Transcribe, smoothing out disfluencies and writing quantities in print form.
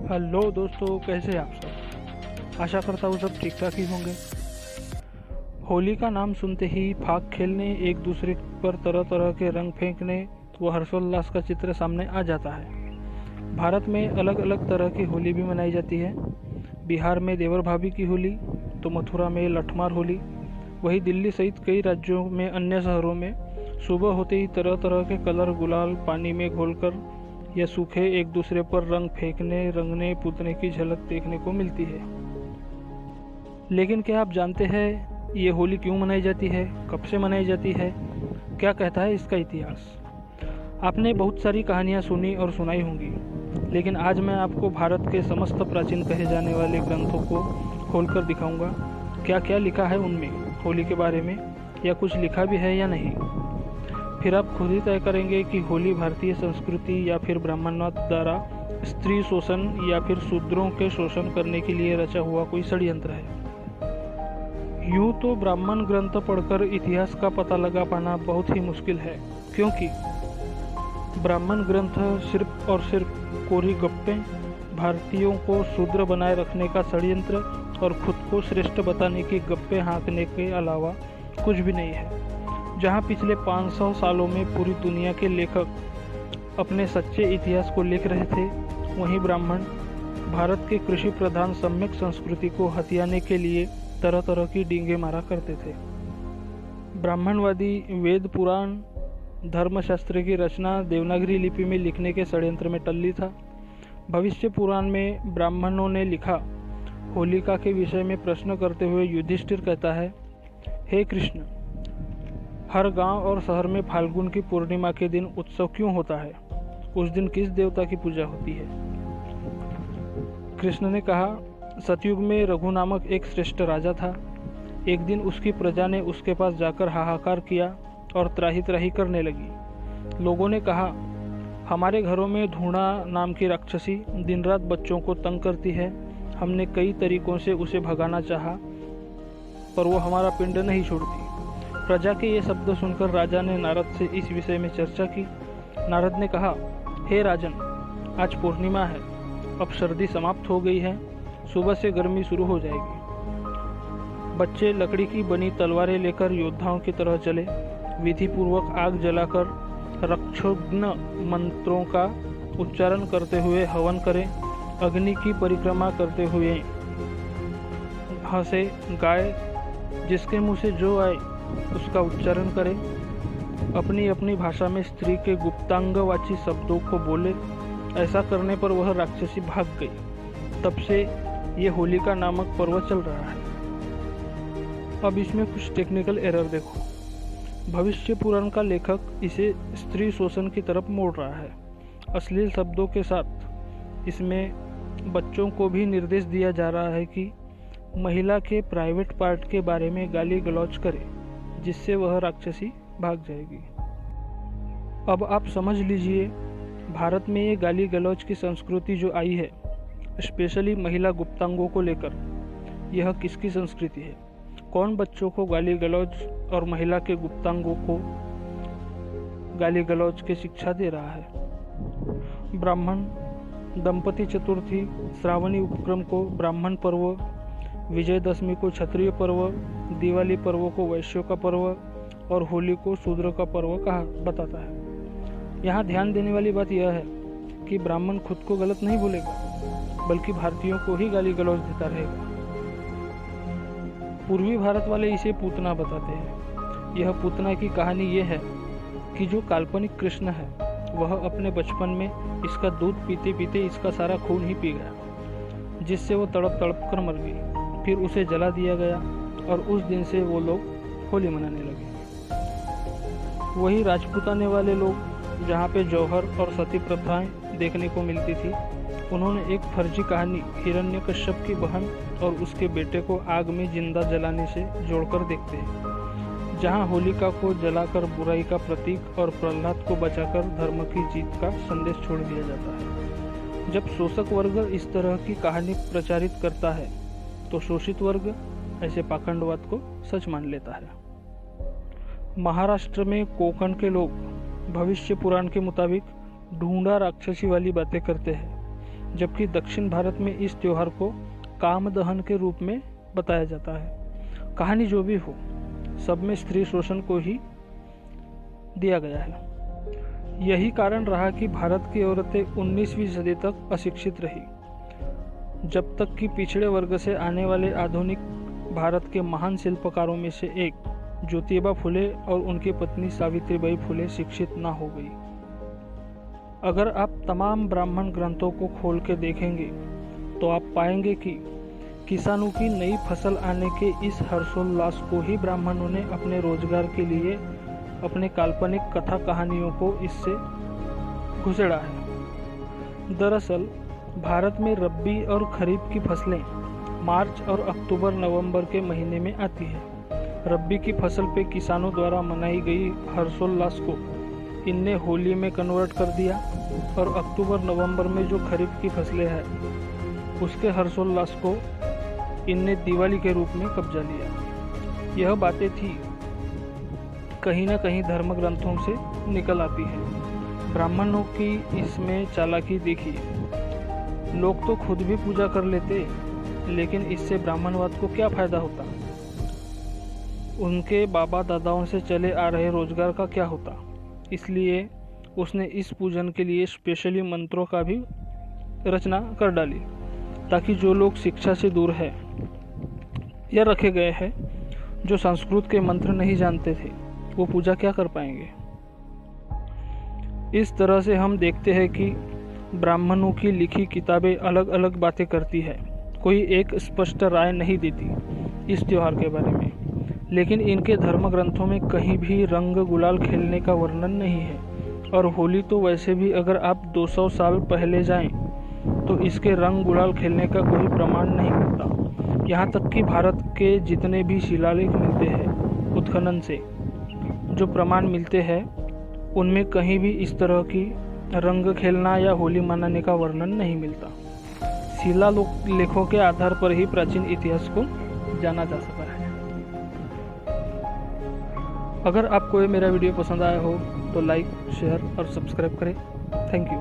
Hello दोस्तों, कैसे हैं आप सब। आशा करता हूँ सब ठीक ठाक ही होंगे। होली का नाम सुनते ही फाग खेलने, एक दूसरे पर तरह तरह के रंग फेंकने व हर्षोल्लास का चित्र सामने आ जाता है। भारत में अलग अलग तरह की होली भी मनाई जाती है। बिहार में देवर भाभी की होली, तो मथुरा में लठमार होली। वहीं दिल्ली सहित कई राज्यों में, अन्य शहरों में सुबह होते ही तरह तरह के कलर गुलाल पानी में घोलकर या सूखे एक दूसरे पर रंग फेंकने, रंगने पुतने की झलक देखने को मिलती है। लेकिन क्या आप जानते हैं ये होली क्यों मनाई जाती है, कब से मनाई जाती है, क्या कहता है इसका इतिहास। आपने बहुत सारी कहानियाँ सुनी और सुनाई होंगी, लेकिन आज मैं आपको भारत के समस्त प्राचीन कहे जाने वाले ग्रंथों को खोलकर दिखाऊंगा क्या क्या लिखा है उनमें होली के बारे में, या कुछ लिखा भी है या नहीं। फिर आप खुद ही तय करेंगे कि होली भारतीय संस्कृति या फिर ब्राह्मणवाद द्वारा स्त्री शोषण या फिर शूद्रों के शोषण करने के लिए रचा हुआ कोई षड्यंत्र है। यूँ तो ब्राह्मण ग्रंथ पढ़कर इतिहास का पता लगा पाना बहुत ही मुश्किल है, क्योंकि ब्राह्मण ग्रंथ सिर्फ और सिर्फ कोरी गप्पे, भारतीयों को शूद्र बनाए रखने का षड्यंत्र और खुद को श्रेष्ठ बताने की गप्पे हाँकने के अलावा कुछ भी नहीं है। जहाँ पिछले 500 सालों में पूरी दुनिया के लेखक अपने सच्चे इतिहास को लिख रहे थे, वहीं ब्राह्मण भारत के कृषि प्रधान सम्यक संस्कृति को हथियाने के लिए तरह तरह की डींगे मारा करते थे। ब्राह्मणवादी वेद पुराण धर्मशास्त्र की रचना देवनागरी लिपि में लिखने के षड्यंत्र में टल्ली था। भविष्य पुराण में ब्राह्मणों ने लिखा। होलिका के विषय में प्रश्न करते हुए युधिष्ठिर कहता है, हे कृष्ण, हर गांव और शहर में फाल्गुन की पूर्णिमा के दिन उत्सव क्यों होता है? उस दिन किस देवता की पूजा होती है? कृष्ण ने कहा, सतयुग में रघु नामक एक श्रेष्ठ राजा था। एक दिन उसकी प्रजा ने उसके पास जाकर हाहाकार किया और त्राही त्राही करने लगी। लोगों ने कहा, हमारे घरों में धूणा नाम की राक्षसी दिन रात बच्चों को तंग करती है। हमने कई तरीकों से उसे भगाना चाहा, पर वो हमारा पिंड नहीं छोड़ती। प्रजा के ये शब्द सुनकर राजा ने नारद से इस विषय में चर्चा की। नारद ने कहा, हे राजन, आज पूर्णिमा है, अब सर्दी समाप्त हो गई है, सुबह से गर्मी शुरू हो जाएगी। बच्चे लकड़ी की बनी तलवारें लेकर योद्धाओं की तरह चले, विधि पूर्वक आग जलाकर रक्षोघ्न मंत्रों का उच्चारण करते हुए हवन करें, अग्नि की परिक्रमा करते हुए हंसे, गाय जिसके मुंह से जो आए उसका उच्चारण करे, अपनी अपनी भाषा में स्त्री के गुप्तांगवाची शब्दों को बोले। ऐसा करने पर वह राक्षसी भाग गई। तब से ये होलिका नामक पर्व चल रहा है। अब इसमें कुछ टेक्निकल एरर देखो। भविष्य पुराण का लेखक इसे स्त्री शोषण की तरफ मोड़ रहा है। अश्लील शब्दों के साथ इसमें बच्चों को भी निर्देश दिया जा रहा है कि महिला के प्राइवेट पार्ट के बारे में गाली गलौज करे, जिससे वह राक्षसी भाग जाएगी। अब आप समझ लीजिए, भारत में ये गाली गलौज की संस्कृति जो आई है, स्पेशली महिला गुप्तांगों को लेकर, यह किसकी संस्कृति है? कौन बच्चों को गाली गलौज और महिला के गुप्तांगों को गाली गलौज की शिक्षा दे रहा है? ब्राह्मण दंपति चतुर्थी, श्रावणी उपक्रम को ब्राह्मण पर्व, विजयदशमी को क्षत्रिय पर्व, दिवाली पर्व को वैश्यों का पर्व और होली को शूद्र का पर्व कहा बताता है। यहाँ ध्यान देने वाली बात यह है कि ब्राह्मण खुद को गलत नहीं बोलेगा, बल्कि भारतीयों को ही गाली गलौज देता रहेगा। पूर्वी भारत वाले इसे पूतना बताते हैं। यह पूतना की कहानी ये है कि जो काल्पनिक कृष्ण है, वह अपने बचपन में इसका दूध पीते पीते इसका सारा खून ही पी गया, जिससे वो तड़प तड़प कर मर गई। फिर उसे जला दिया गया और उस दिन से वो लोग होली मनाने लगे। वही राजपूताने वाले लोग, जहाँ पे जौहर और सती प्रथाएं देखने को मिलती थी, उन्होंने एक फर्जी कहानी हिरण्यकश्यप की बहन और उसके बेटे को आग में जिंदा जलाने से जोड़कर देखते हैं, जहाँ होलिका को जलाकर बुराई का प्रतीक और प्रहलाद को बचाकर धर्म की जीत का संदेश छोड़ दिया जाता है। जब शोषक वर्ग इस तरह की कहानी प्रचारित करता है, तो शोषित वर्ग ऐसे पाखंडवाद को सच मान लेता है। महाराष्ट्र में कोंकण के लोग भविष्य पुराण के मुताबिक ढूंढा राक्षसी वाली बातें करते हैं। जबकि दक्षिण भारत में इस त्योहार को काम दहन के रूप में बताया जाता है। कहानी जो भी हो, सब में स्त्री शोषण को ही दिया गया है। यही कारण रहा कि भारत की औरतें 19वीं सदी तक अशिक्षित रही, जब तक कि पिछड़े वर्ग से आने वाले आधुनिक भारत के महान शिल्पकारों में से एक ज्योतिबा फुले और उनकी पत्नी सावित्रीबाई फुले शिक्षित न हो गई। अगर आप तमाम ब्राह्मण ग्रंथों को खोल के देखेंगे तो आप पाएंगे कि किसानों की नई फसल आने के इस हर्षोल्लास को ही ब्राह्मणों ने अपने रोजगार के लिए अपने काल्पनिक कथा कहानियों को इससे घुसेड़ा है। दरअसल भारत में रब्बी और खरीफ की फसलें मार्च और अक्टूबर नवंबर के महीने में आती है। रब्बी की फसल पे किसानों द्वारा मनाई गई हर्षोल्लास को इनने होली में कन्वर्ट कर दिया और अक्टूबर नवंबर में जो खरीफ की फसलें हैं उसके हर्षोल्लास को इनने दिवाली के रूप में कब्जा लिया। यह बातें थी कहीं न कहीं धर्म ग्रंथों से निकल आती है। ब्राह्मणों की इसमें चालाकी देखिए। लोग तो खुद भी पूजा कर लेते, लेकिन इससे ब्राह्मणवाद को क्या फायदा होता? उनके बाबा दादाओं से चले आ रहे रोजगार का क्या होता? इसलिए उसने इस पूजन के लिए स्पेशली मंत्रों का भी रचना कर डाली, ताकि जो लोग शिक्षा से दूर है या रखे गए हैं, जो संस्कृत के मंत्र नहीं जानते थे, वो पूजा क्या कर पाएंगे। इस तरह से हम देखते हैं कि ब्राह्मणों की लिखी किताबें अलग अलग बातें करती है, कोई एक स्पष्ट राय नहीं देती इस त्योहार के बारे में। लेकिन इनके धर्म ग्रंथों में कहीं भी रंग गुलाल खेलने का वर्णन नहीं है। और होली तो वैसे भी अगर आप 200 साल पहले जाएं तो इसके रंग गुलाल खेलने का कोई प्रमाण नहीं मिलता। यहाँ तक कि भारत के जितने भी शिलालेख मिलते हैं उत्खनन से जो प्रमाण मिलते हैं, उनमें कहीं भी इस तरह की रंग खेलना या होली मनाने का वर्णन नहीं मिलता। शिलालेखों के आधार पर ही प्राचीन इतिहास को जाना जा सकता है। अगर आपको ये मेरा वीडियो पसंद आया हो तो लाइक, शेयर और सब्सक्राइब करें। Thank you.